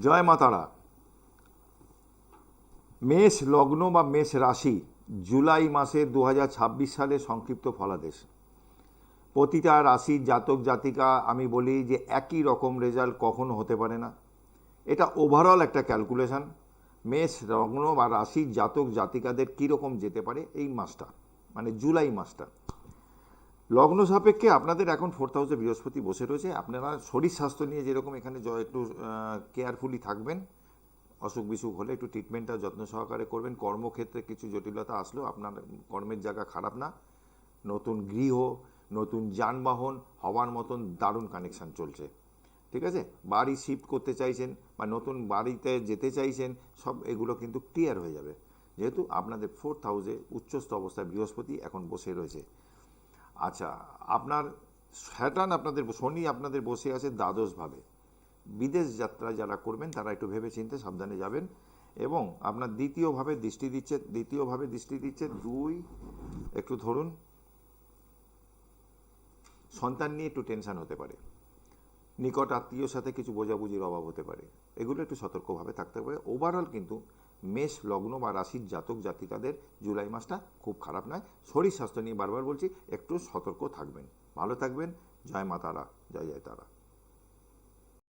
জয় মা তারা। মেষ লগ্ন বা মেষ রাশি জুলাই মাসে 2026 সালে সংক্ষিপ্ত ফলাদেশ। প্রতিটা রাশির জাতক জাতিকা আমি বলি যে একই রকম রেজাল্ট কখনো হতে পারে না। এটা ওভারঅল একটা ক্যালকুলেশন। মেষ লগ্ন বা রাশির জাতক জাতিকাদের কীরকম যেতে পারে এই মাসটা, মানে জুলাই মাসটা। লগ্ন সাপেক্ষে আপনাদের এখন 4th হাউসে বৃহস্পতি বসে রয়েছে। আপনারা শরীর স্বাস্থ্য নিয়ে যেরকম এখানে একটু কেয়ারফুলি থাকবেন, অসুখ বিসুখ হলে একটু ট্রিটমেন্টটা যত্ন সহকারে করবেন। কর্মক্ষেত্রে কিছু জটিলতা আসলেও আপনার কর্মের জায়গা খারাপ না। নতুন গৃহ, নতুন যানবাহন হওয়ার মতন দারুণ কানেকশান চলছে, ঠিক আছে। বাড়ি শিফট করতে চাইছেন বা নতুন বাড়িতে যেতে চাইছেন, সব এগুলো কিন্তু ক্লিয়ার হয়ে যাবে, যেহেতু আপনাদের 4th হাউসে উচ্চস্থ অবস্থায় বৃহস্পতি এখন বসে রয়েছে। আচ্ছা, আপনার স্যাটার্ন আপনাদের, শনি আপনাদের বসে আছে দ্বাদশভাবে। বিদেশ যাত্রা যারা করবেন তারা একটু ভেবে চিন্তে সাবধানে যাবেন। এবং আপনার দ্বিতীয়ভাবে দৃষ্টি দিচ্ছে 2, একটু ধরুন, সন্তান নিয়ে একটু টেনশন হতে পারে, নিকট আত্মীয়র সাথে কিছু বোঝাবুঝির অভাব হতে পারে, এগুলো একটু সতর্কভাবে থাকতে হবে। ওভারঅল কিন্তু মেষ লগ্ন বা রাশির জাতক জাতিকাদের জুলাই মাসটা খুব খারাপ নয়। শরীর স্বাস্থ্য নিয়ে বারবার বলছি, একটু সতর্ক থাকবেন। ভালো থাকবেন। জয় মা তারা, জয় জয় তারা।